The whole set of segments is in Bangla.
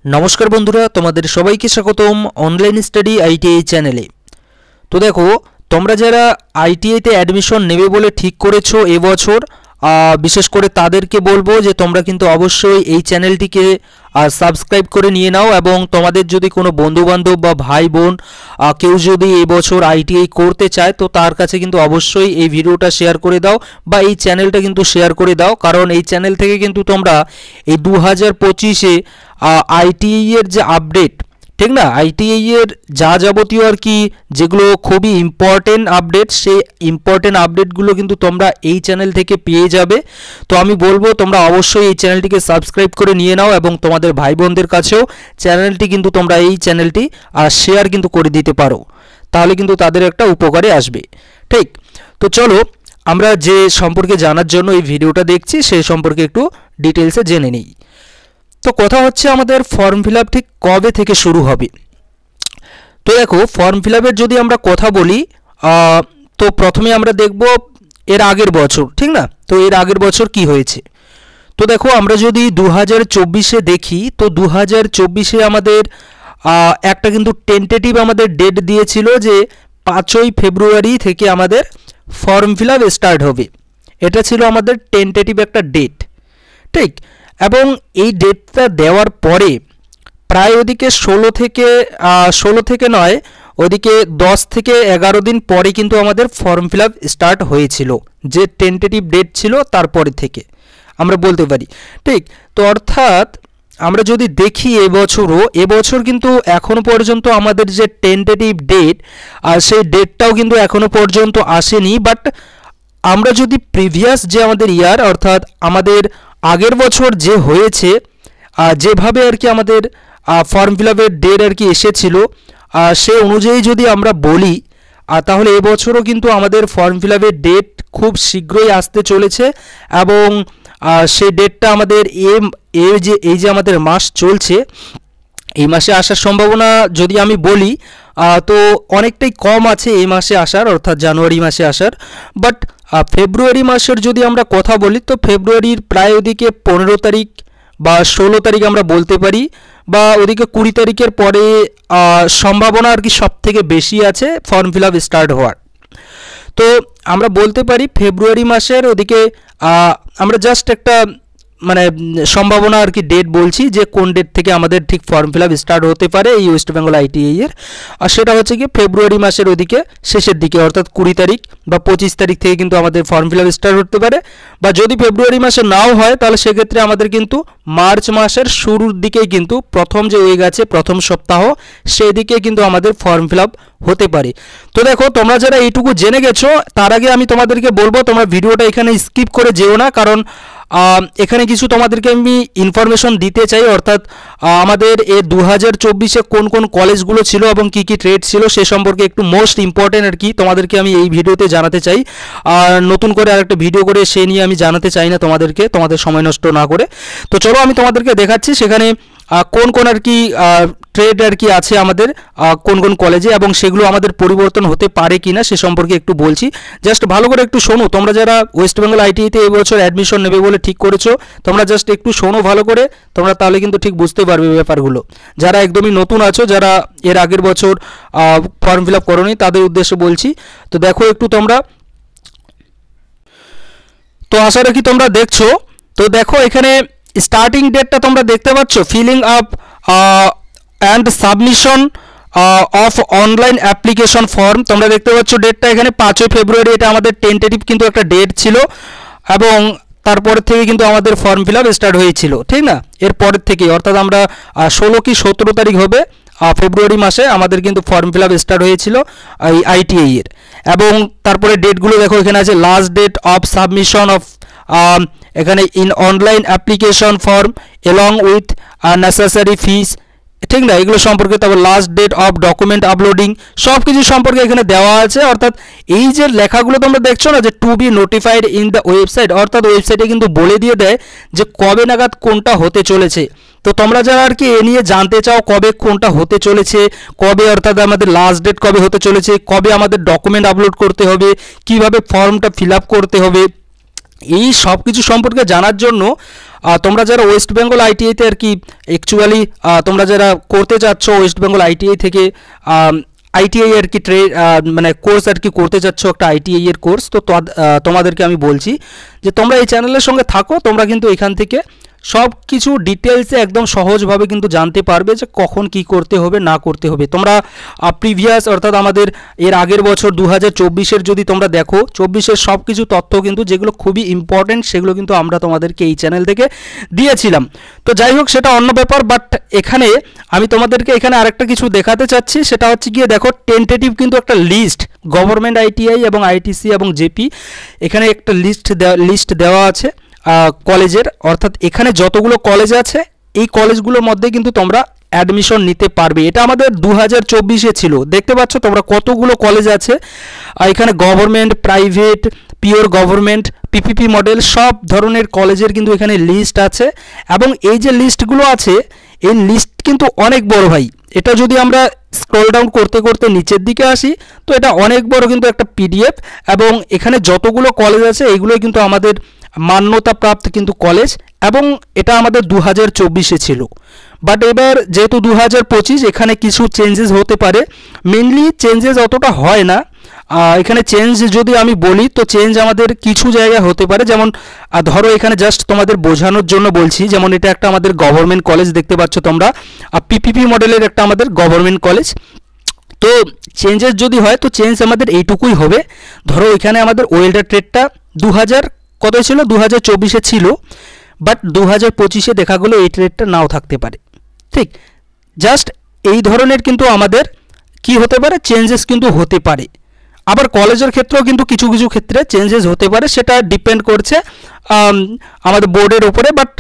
नमस्कार बंधुरा तुम्हादेर सबाइके स्वागतम ऑनलाइन स्टाडी आईटीआई चैनेले। तो देखो तोमरा जारा आईटीआई ते एडमिशन नेबे बोले ठीक करेछो ए बछर विशेष करे तादेरके बोलबो जे तोमरा किन्तु अवश्यई এই চ্যানেলটিকে সাবস্ক্রাইব করে নিয়ে নাও এবং তোমাদের যদি কোনো বন্ধু বান্ধব বা ভাই বোন কেউ যদি এই বছর আইটিআই করতে চায় তো তার কাছে কিন্তু অবশ্যই এই ভিডিওটা শেয়ার করে দাও বা এই চ্যানেলটা কিন্তু শেয়ার করে দাও, কারণ এই চ্যানেল থেকে কিন্তু তোমরা এই 2025 এ আইটিআই এর যে আপডেট ঠিক না, আইটিআই এর যা যাবতীয় আর কি যেগুলো খুবই ইম্পর্টেন্ট আপডেট সেই ইম্পর্টেন্ট আপডেটগুলো কিন্তু তোমরা এই চ্যানেল থেকে পেয়ে যাবে। তো আমি বলবো তোমরা অবশ্যই এই চ্যানেলটিকে সাবস্ক্রাইব করে নিয়ে নাও এবং তোমাদের ভাই বোনদের কাছেও চ্যানেলটি কিন্তু তোমরা এই চ্যানেলটি শেয়ার কিন্তু করে দিতে পারো, তাহলে কিন্তু তাদের একটা উপকারে আসবে। ঠিক, তো চলো আমরা যে সম্পর্কে জানার জন্য এই ভিডিওটা দেখছি সেই সম্পর্কে একটু ডিটেলসে জেনে নিই। তো কথা হচ্ছে আমাদের ফর্ম ফিল আপ ঠিক কবে থেকে শুরু হবে। তো দেখো ফর্ম ফিল আপের যদি আমরা কথা বলি তো প্রথমে আমরা দেখব এর আগের বছর, ঠিক না। তো এর আগের বছর কি হয়েছে, তো দেখো আমরা যদি 2024-এ দেখি তো 2024-এ আমাদের একটা কিন্তু টেন্টেটিভ আমাদের ডেট দিয়েছিল যে 5ই ফেব্রুয়ারি থেকে আমাদের ফর্ম ফিল আপ স্টার্ট হবে। এটা ছিল আমাদের টেন্টেটিভ একটা ডেট, ঠিক। এবং এই ডেটটা দেওয়ার পরে প্রায় ওদিকে 16 থেকে নয় ওদিকে 10 থেকে 11 দিন পরে কিন্তু আমাদের ফর্ম ফিল আপ স্টার্ট হয়েছিল, যে টেন্টেটিভ ডেট ছিল তারপরে থেকে আমরা বলতে পারি, ঠিক। তো অর্থাৎ আমরা যদি দেখি এবছর কিন্তু এখনও পর্যন্ত আমাদের যে টেন্টেটিভ ডেট সেই ডেটটাও কিন্তু এখনও পর্যন্ত আসেনি। বাট আমরা যদি প্রিভিয়াস যে আমাদের ইয়ার অর্থাৎ আমাদের আগের বছর যে হয়েছে যেভাবে আর কি আমাদের ফর্ম ফিল আপের ডেট আর কি এসেছিল সে অনুযায়ী যদি আমরা বলি তাহলে এবছরও কিন্তু আমাদের ফর্ম ফিল আপের ডেট খুব শীঘ্রই আসতে চলেছে এবং সেই ডেটটা আমাদের এই যে আমাদের মাস চলছে এই মাসে আসার সম্ভাবনা যদি আমি বলি তো অনেকটাই কম আছে এই মাসে আসার, অর্থাৎ জানুয়ারি মাসে আসার। বাট ফেব্রুয়ারি মাসের যদি আমরা কথা বলি তো ফেব্রুয়ারির প্রায় ওদিকে 15 তারিখ বা 16 তারিখ আমরা বলতে পারি, বা ওদিকে 20 তারিখের পরে সম্ভাবনা আর কি সব থেকে বেশি আছে ফর্ম ফিল আপ স্টার্ট হওয়ার। তো আমরা বলতে পারি ফেব্রুয়ারি মাসের ওদিকে আমরা জাস্ট একটা মানে সম্ভাবনা আর কি ডেট বলছি যে কোন ডেট থেকে আমাদের ঠিক ফর্ম ফিল আপ স্টার্ট হতে পারে এই ওয়েস্ট বেঙ্গল আইটিআই এর, আর সেটা হচ্ছে কি ফেব্রুয়ারি মাসের ওদিকে শেষের দিকে অর্থাৎ 20 তারিখ বা 25 তারিখ থেকে কিন্তু আমাদের ফর্ম ফিল আপ স্টার্ট হতে পারে। বা যদি ফেব্রুয়ারি মাসে নাও হয় তাহলে সেক্ষেত্রে আমাদের কিন্তু মার্চ মাসের শুরুর দিকেই কিন্তু প্রথম যে উইক আছে প্রথম সপ্তাহ সেই দিকে কিন্তু আমাদের ফর্ম ফিল আপ হতে পারে। তো দেখো তোমরা যারা এইটুকু জেনে গেছো তার আগে আমি তোমাদেরকে বলবো তোমরা ভিডিওটা এখানে স্কিপ করে যেও না, কারণ এখানে কিছু তোমাদেরকে আমি ইনফরমেশন দিতে চাই, অর্থাৎ আমাদের এই 2024-এ কোন কোন কলেজগুলো ছিল এবং কি কি ট্রেড ছিল সে সম্পর্কে একটু মোস্ট ইম্পর্টেন্ট আর কি তোমাদেরকে আমি এই ভিডিওতে জানাতে চাই। আর নতুন করে আরেকটা ভিডিও করে সে নিয়ে আমি জানাতে চাই না তোমাদেরকে, তোমাদের সময় নষ্ট না করে। তো চলো আমি তোমাদেরকে দেখাচ্ছি সেখানে কোন কোন আর কি ট্রেড আর কি আছে আমাদের কোন কোন কলেজে এবং সেগুলো আমাদের পরিবর্তন হতে পারে কিনা সে সম্পর্কে একটু বলছি। জাস্ট ভালো করে একটু শোনো, তোমরা যারা ওয়েস্ট বেঙ্গল আইটিআইতে এই বছর অ্যাডমিশন নেবে বলে ঠিক করেছো তোমরা জাস্ট একটু শোনো ভালো করে, তোমরা তাহলে কিন্তু ঠিক বুঝতে পারবে ব্যাপারগুলো। যারা একদমই নতুন আছো, যারা এর আগের বছর ফর্ম ফিল আপ করোনি তাদের উদ্দেশ্যে বলছি। তো দেখো একটু তোমরা, তো আশা রাখি তোমরা দেখছো। তো দেখো এখানে স্টার্টিং ডেটটা তোমরা দেখতে পাচ্ছ, filling up and submission of online application form তোমরা দেখতে পাচ্ছ ডেটটা এখানে 5ই ফেব্রুয়ারি, এটা আমাদের টেন্টেটিভ কিন্তু একটা ডেট ছিল এবং তারপরের থেকে কিন্তু আমাদের ফর্ম ফিল আপ স্টার্ট হয়েছিল, ঠিক না। এর পরের থেকে অর্থাৎ আমরা 16 কি 17 তারিখ হবে ফেব্রুয়ারি মাসে আমাদের কিন্তু ফর্ম ফিল আপ স্টার্ট হয়েছিল এই আইটিআই এর। এবং তারপরে ডেটগুলো দেখো এখানে আছে last date of submission of এখানে in online application form along with necessary fees, ঠিক না, এগুলো সম্পর্কে। তারপর last date of document uploading সব কিছু সম্পর্কে এখানে দেওয়া আছে। অর্থাৎ এই যে লেখাগুলো তোমরা দেখছো না যে to be notified in the website, অর্থাৎ ওয়েবসাইটে কিন্তু বলে দিয়ে দেয় যে কবে নাগাদ কোনটা হতে চলেছে। তো তোমরা যারা আর কি এ নিয়ে জানতে চাও কবে কোনটা হতে চলেছে, কবে অর্থাৎ আমাদের লাস্ট ডেট কবে হতে চলেছে, কবে আমাদের ডকুমেন্ট আপলোড করতে হবে, কিভাবে ফর্মটা ফিল আপ করতে হবে, এই সব কিছু সম্পর্কে জানার জন্য তোমরা যারা ওয়েস্ট বেঙ্গল আইটিআইতে আর কি অ্যাকচুয়ালি তোমরা যারা করতে চাচ্ছ ওয়েস্ট বেঙ্গল আইটিআই থেকে আইটিআই আর কি মানে কোর্স আর কি করতে চাচ্ছ একটা আইটিআই এর কোর্স, তো তোমাদেরকে আমি বলছি যে তোমরা এই চ্যানেলের সঙ্গে থাকো, তোমরা কিন্তু এখান থেকে সব কিছু ডিটেলসে একদম সহজভাবে কিন্তু জানতে পারবে যে কখন কি করতে হবে না করতে হবে। তোমরা প্রিভিয়াস অর্থাৎ আমাদের এর আগের বছর 2024-এর যদি তোমরা দেখো, 24-এর সব কিছু তথ্য কিন্তু যেগুলো খুবই ইম্পর্টেন্ট সেগুলো কিন্তু আমরা তোমাদেরকে এই চ্যানেল থেকে দিয়েছিলাম। তো যাই হোক সেটা অন্য ব্যাপার, বাট এখানে আমি তোমাদেরকে এখানে আরেকটা কিছু দেখাতে চাচ্ছি, সেটা হচ্ছে গিয়ে দেখো টেন্টেটিভ কিন্তু একটা লিস্ট গভর্নমেন্ট আইটিআই এবং আইটিসি এবং জেপি এখানে একটা লিস্ট দেওয়া আছে কলেজের, অর্থাৎ এখানে যতগুলো কলেজ আছে এই কলেজগুলোর মধ্যে কিন্তু তোমরা অ্যাডমিশন নিতে পারবে। এটা আমাদের 2024-এ ছিল, দেখতে পাচ্ছ তোমরা কতগুলো কলেজ আছে এখানে, government, private, pure government, PPP model, সব ধরনের কলেজের কিন্তু এখানে লিস্ট আছে। এবং এই যে লিস্টগুলো আছে এই লিস্ট কিন্তু অনেক বড় ভাই, এটা যদি আমরা স্ক্রল ডাউন করতে করতে নিচের দিকে আসি তো এটা অনেক বড় কিন্তু একটা পিডিএফ, এবং এখানে যতগুলো কলেজ আছে এইগুলোই কিন্তু আমাদের মান্যতাপ্রাপ্ত কিন্তু কলেজ, এবং এটা আমাদের 2024-এ ছিল। বাট এবার যেহেতু 2025 এখানে কিছু চেঞ্জেস হতে পারে, মেনলি চেঞ্জেস অতটা হয় না এখানে। চেঞ্জ যদি আমি বলি তো চেঞ্জ আমাদের কিছু জায়গায় হতে পারে, যেমন ধরো এখানে জাস্ট তোমাদের বোঝানোর জন্য বলছি, যেমন এটা একটা আমাদের গভর্নমেন্ট কলেজ দেখতে পাচ্ছ তোমরা, পিপিপি মডেলের একটা আমাদের গভর্নমেন্ট কলেজ। তো চেঞ্জেস যদি হয় তো চেঞ্জ আমাদের এইটুকুই হবে। ধরো এখানে আমাদের ওয়েল্ডার ট্রেডটা 2000 কত ছিল 2024-এ ছিল, বাট 2025-এ দেখা গেলো এই ট্রেডটা নাও থাকতে পারে। ঠিক জাস্ট এই ধরনের কিন্তু আমাদের কি হতে পারে, চেঞ্জেস কিন্তু হতে পারে। আবার কলেজের ক্ষেত্রেও কিন্তু কিছু কিছু ক্ষেত্রে চেঞ্জেস হতে পারে, সেটা ডিপেন্ড করছে আমাদের বোর্ডের উপরে, বাট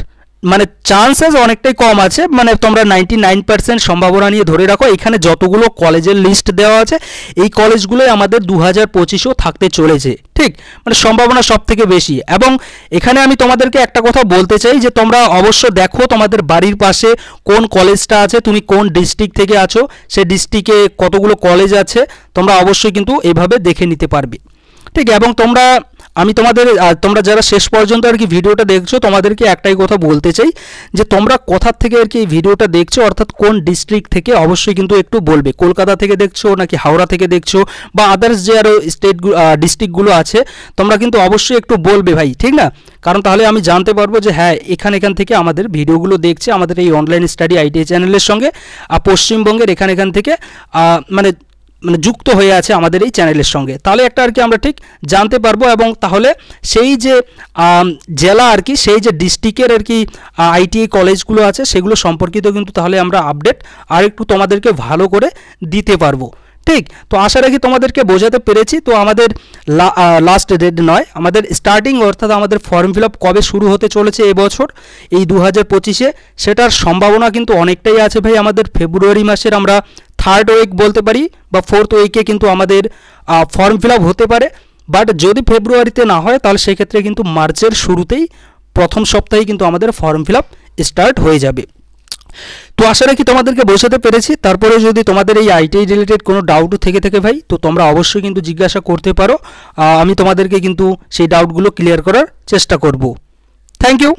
মানে চান্সেস অনেকটাই কম আছে, মানে তোমরা 99% সম্ভাবনা নিয়ে ধরে রাখো। এখানে যতগুলো কলেজের লিস্ট দেওয়া আছে এই কলেজগুলোই আমাদের 2025-এও থাকতে চলেছে। ঠিক মানে সম্ভাবনা সব থেকে বেশি। এবং এখানে আমি তোমাদেরকে একটা কথা বলতে চাই যে তোমরা অবশ্য দেখো তোমাদের বাড়ির পাশে কোন কলেজটা আছে, তুমি কোন ডিস্ট্রিক্ট থেকে আছো, সেই ডিস্ট্রিক্টে কতগুলো কলেজ আছে তোমরা অবশ্যই কিন্তু এভাবে দেখে নিতে পারবে। ঠিক এবং তোমরা যারা শেষ পর্যন্ত আর কি ভিডিওটা দেখছো তোমাদেরকে একটাই কথা বলতে চাই যে তোমরা কোথা থেকে আর কি এই ভিডিওটা দেখছো, অর্থাৎ কোন ডিস্ট্রিক্ট থেকে অবশ্যই কিন্তু একটু বলবে। কলকাতা থেকে দেখছো নাকি হাওড়া থেকে দেখছো বা আদার্স যে আরও ডিস্ট্রিক্টগুলো আছে তোমরা কিন্তু অবশ্যই একটু বলবে ভাই, ঠিক না? কারণ তাহলে আমি জানতে পারবো যে হ্যাঁ এখান থেকে আমাদের ভিডিওগুলো দেখছে আমাদের এই অনলাইন স্টাডি আইটিআই চ্যানেলের সঙ্গে, পশ্চিমবঙ্গের এখান থেকে মানে যুক্ত হয়ে আছে আমাদের এই চ্যানেলের সঙ্গে। তাহলে একটা আর কি আমরা ঠিক জানতে পারবো, এবং তাহলে সেই যে জেলা আর কি, সেই যে ডিস্ট্রিক্টের আর কি আইটিআই কলেজগুলো আছে সেগুলো সম্পর্কিত কিন্তু তাহলে আমরা আপডেট আর একটু তোমাদেরকে ভালো করে দিতে পারবো। ঠিক তো আশা রাখি তোমাদেরকে বোঝাতে পেরেছি। তো আমাদের লাস্ট ডেট নয়, আমাদের স্টার্টিং অর্থাৎ আমাদের ফর্ম ফিল আপ কবে শুরু হতে চলেছে এবছর এই 2025-এ, সেটার সম্ভাবনা কিন্তু অনেকটাই আছে ভাই। আমাদের ফেব্রুয়ারি মাসের আমরা 3rd উইক বলতে পারি বা 4th উইকে কিন্তু আমাদের ফর্ম ফিল আপ হতে পারে। বাট যদি ফেব্রুয়ারিতে না হয় তাহলে সেক্ষেত্রে কিন্তু মার্চের শুরুতেই প্রথম সপ্তাহে কিন্তু আমাদের ফর্ম ফিল আপ স্টার্ট হয়ে যাবে। তো আশা রাখি তোমাদেরকে বোঝাতে পেরেছি। তারপরে যদি তোমাদের এই আইটিআই রিলেটেড কোনো ডাউট থেকে ভাই তো তোমরা অবশ্যই কিন্তু জিজ্ঞাসা করতে পারো, আমি তোমাদেরকে কিন্তু সেই ডাউটগুলো ক্লিয়ার করার চেষ্টা করব। Thank you.